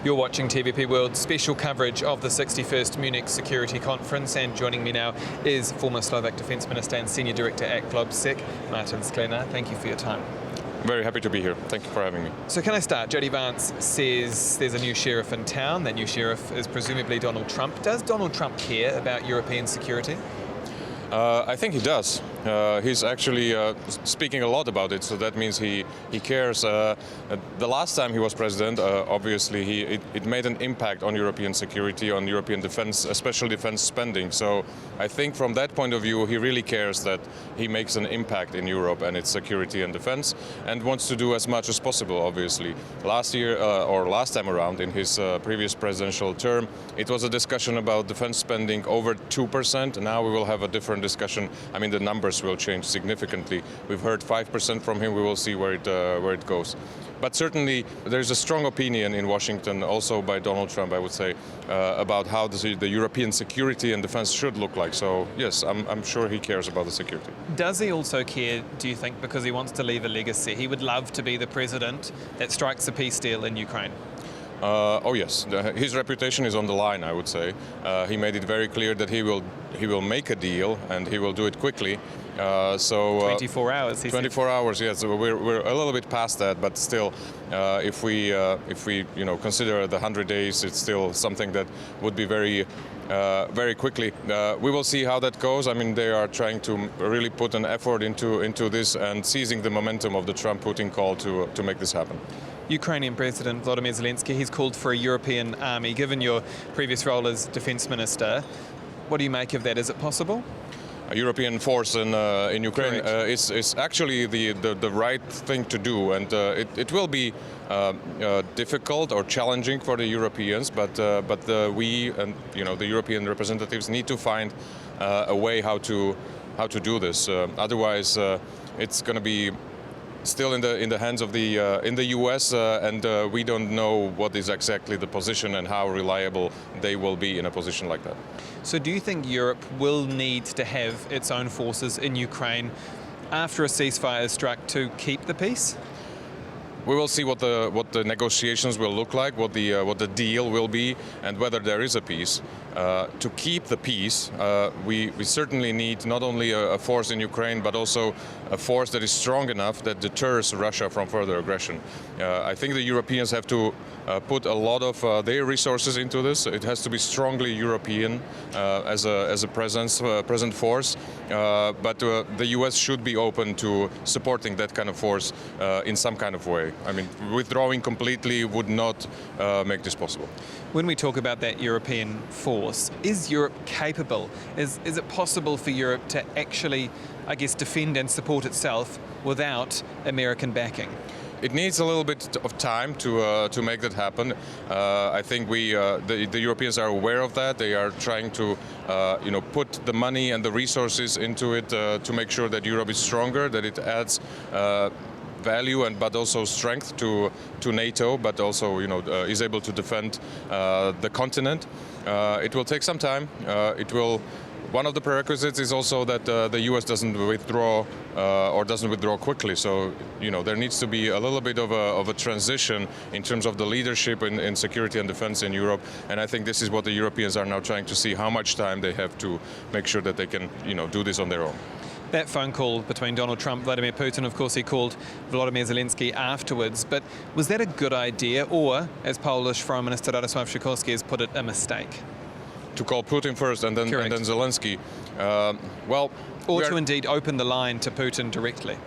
You're watching TVP World's special coverage of the 61st Munich Security Conference, and joining me now is former Slovak Defence Minister and Senior Director at Globsec, Martin Sklenár. Thank you for your time. Very happy to be here. Thank you for having me. So can I start? Jody Vance says there's a new sheriff in town. That new sheriff is presumably Donald Trump. Does Donald Trump care about European security? I think he does. He's actually speaking a lot about it, so that means he cares. The last time he was president, obviously it made an impact on European security, on European defense, especially defense spending. So I think from that point of view, he really cares that he makes an impact in Europe and its security and defense, and wants to do as much as possible, obviously. Last year, or last time around, in his previous presidential term, it was a discussion about defense spending over 2%. Now we will have a different discussion. I mean, the numbers will change significantly. We've heard 5% from him. We will see where it goes. But certainly there's a strong opinion in Washington, also by Donald Trump, I would say, about how the European security and defense should look like. So yes, I'm sure he cares about the security. Does he also care, do you think, because he wants to leave a legacy? He would love to be the president that strikes a peace deal in Ukraine. Oh yes, his reputation is on the line, I would say. He made it very clear that he will make a deal, and he will do it quickly. 24 hours. 24 hours. Yes, we're a little bit past that, but still, if we consider the 100 days, it's still something that would be very quickly. We will see how that goes. I mean, they are trying to really put an effort into this and seizing the momentum of the Trump-Putin call to make this happen. Ukrainian President Volodymyr Zelenskyy, he's called for a European army. Given your previous role as Defence Minister, what do you make of that? Is it possible? A European force in Ukraine is actually the right thing to do, and it will be difficult or challenging for the Europeans, but we and the European representatives need to find a way how to do this. Otherwise, it's going to be still in the hands of in the US, and we don't know what is exactly the position and how reliable they will be in a position like that. So do you think Europe will need to have its own forces in Ukraine after a ceasefire is struck to keep the peace? We will see what the negotiations will look like, what the deal will be, and whether there is a peace. To keep the peace, we certainly need not only a force in Ukraine, but also a force that is strong enough that deters Russia from further aggression. I think the Europeans have to put a lot of their resources into this. It has to be strongly European as a present force, but the US should be open to supporting that kind of force in some kind of way. I mean, withdrawing completely would not make this possible. When we talk about that European force, is Europe capable? Is it possible for Europe to actually, I guess, defend and support itself without American backing? It needs a little bit of time to make that happen. I think the Europeans are aware of that. They are trying to put the money and the resources into it to make sure that Europe is stronger, that it adds value but also strength to NATO, but also is able to defend the continent. It will take some time. One of the prerequisites is also that the U.S. doesn't withdraw quickly. So there needs to be a little bit of a transition in terms of the leadership in security and defense in Europe. And I think this is what the Europeans are now trying to see, how much time they have to make sure that they can do this on their own. That phone call between Donald Trump and Vladimir Putin, of course, he called Volodymyr Zelenskyy afterwards, but was that a good idea, or, as Polish Foreign Minister Radosław Sikorski has put it, a mistake? To call Putin first and then Zelenskyy. Or to indeed open the line to Putin directly.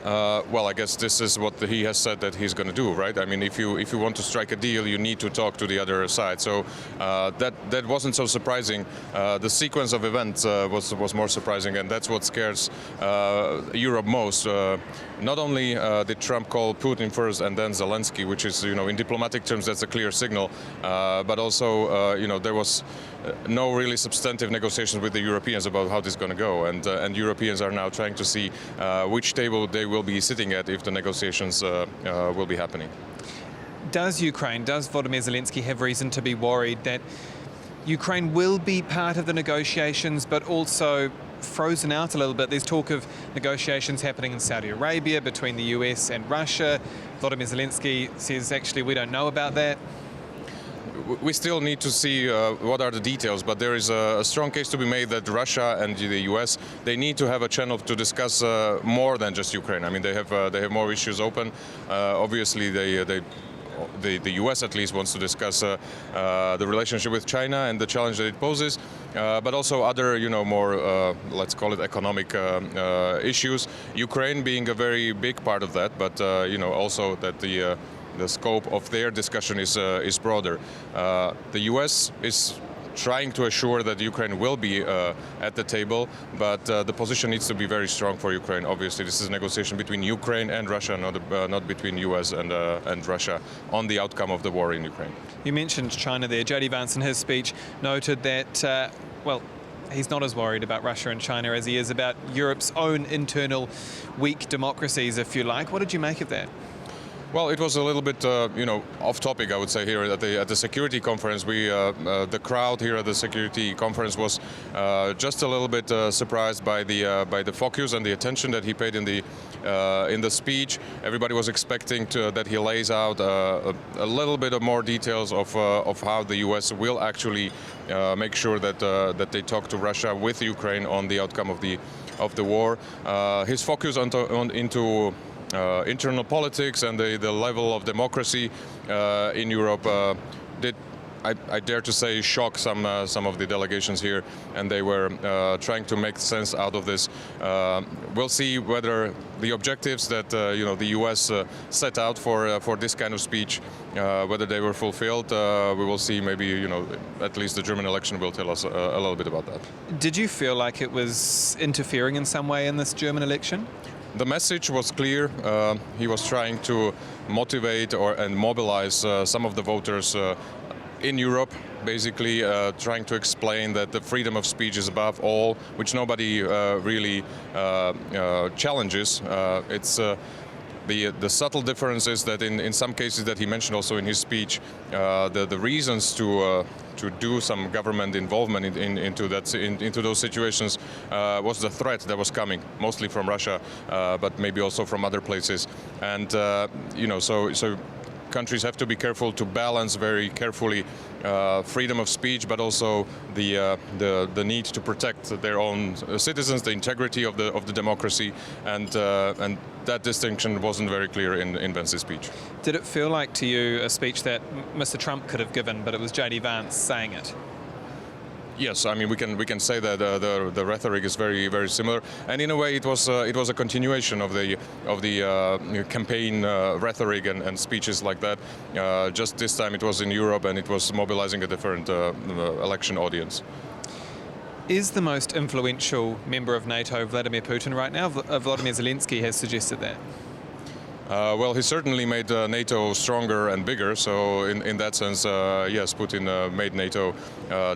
Well, I guess this is what he has said that he's going to do, right? I mean, if you want to strike a deal, you need to talk to the other side. So that wasn't so surprising. The sequence of events was more surprising, and that's what scares Europe most. Not only did Trump call Putin first and then Zelenskyy, which is, in diplomatic terms, that's a clear signal, but also, there was no really substantive negotiations with the Europeans about how this is going to go, and Europeans are now trying to see which table they will be sitting at if the negotiations will be happening. Does Volodymyr Zelenskyy have reason to be worried that Ukraine will be part of the negotiations, but also frozen out a little bit? There's talk of negotiations happening in Saudi Arabia between the US and Russia. Volodymyr Zelenskyy says, actually, we don't know about that. we still need to see what are the details, but there is a strong case to be made that Russia and the US, they need to have a channel to discuss more than just Ukraine. I mean, they have more issues open. Obviously, the US at least wants to discuss the relationship with China and the challenge that it poses, but also other, more, let's call it economic issues. Ukraine being a very big part of that, but also that the scope of their discussion is broader. The US is trying to assure that Ukraine will be at the table, but the position needs to be very strong for Ukraine. Obviously, this is a negotiation between Ukraine and Russia, not between US and Russia on the outcome of the war in Ukraine. You mentioned China there. JD Vance in his speech noted that, he's not as worried about Russia and China as he is about Europe's own internal weak democracies, if you like. What did you make of that? Well, it was a little bit, off topic, I would say, here at the security conference. The crowd here at the security conference was just a little bit surprised by the focus and the attention that he paid in the speech. Everybody was expecting that he lays out a little bit of more details of how the U.S. will actually make sure that they talk to Russia with Ukraine on the outcome of the war. His focus into internal politics and the level of democracy in Europe did, I dare to say, shock some of the delegations here, and they were trying to make sense out of this. We'll see whether the objectives that the U.S. set out for this kind of speech, whether they were fulfilled. We will see. Maybe at least the German election will tell us a little bit about that. Did you feel like it was interfering in some way in this German election? The message was clear. He was trying to motivate and mobilize some of the voters in Europe, basically trying to explain that the freedom of speech is above all, which nobody really challenges. It's the subtle difference is that in some cases that he mentioned also in his speech, the reasons to do some government involvement into those situations was the threat that was coming, mostly from Russia, but maybe also from other places, and so countries have to be careful to balance very carefully freedom of speech, but also the need to protect their own citizens, the integrity of the democracy, and that distinction wasn't very clear in Vance's speech. Did it feel like to you a speech that Mr. Trump could have given, but it was JD Vance saying it? Yes, I mean we can say that the rhetoric is very, very similar, and in a way it was a continuation of the campaign rhetoric and speeches like that. Just this time it was in Europe, and it was mobilizing a different election audience. Is the most influential member of NATO Vladimir Putin right now? Vladimir Zelenskyy has suggested that. Well, he certainly made NATO stronger and bigger, so in that sense, yes, Putin made NATO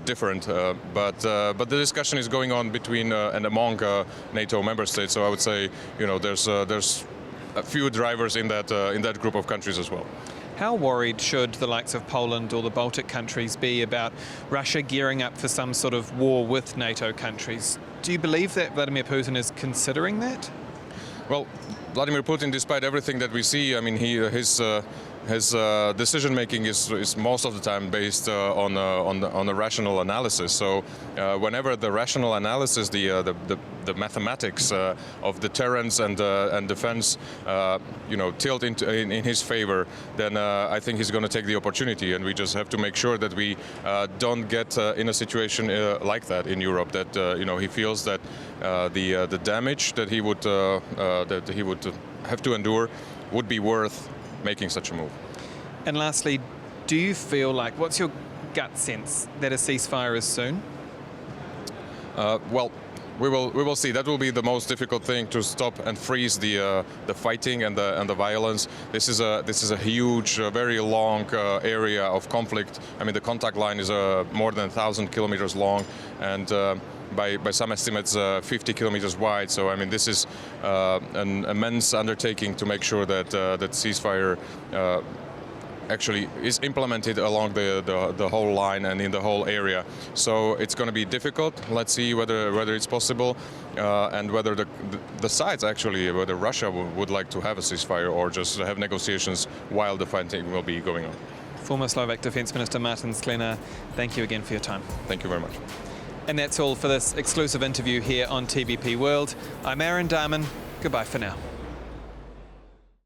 different. But the discussion is going on between and among NATO member states, so I would say, there's a few drivers in that group of countries as well. How worried should the likes of Poland or the Baltic countries be about Russia gearing up for some sort of war with NATO countries? Do you believe that Vladimir Putin is considering that? Well, Vladimir Putin, despite everything that we see, I mean, his decision making is most of the time based on a rational analysis. So whenever the rational analysis, the mathematics of deterrence and defense, tilt in his favor, then I think he's going to take the opportunity, and we just have to make sure that we don't get in a situation like that in Europe. That he feels that the damage that he would have to endure would be worth making such a move. And lastly, do you feel like, what's your gut sense that a ceasefire is soon? Well, we will see. That will be the most difficult thing, to stop and freeze the fighting and the violence. This is a huge, very long area of conflict. I mean, the contact line is more than 1,000 kilometers long, and by some estimates 50 kilometers wide. So I mean, this is an immense undertaking to make sure that that ceasefire actually is implemented along the whole line and in the whole area. So it's going to be difficult. Let's see whether it's possible, and whether the sides actually, whether Russia would like to have a ceasefire or just have negotiations while the fighting will be going on. Former Slovak Defence Minister Martin Sklenár, thank you again for your time. Thank you very much. And that's all for this exclusive interview here on TVP World. I'm Aaron Dahmen. Goodbye for now.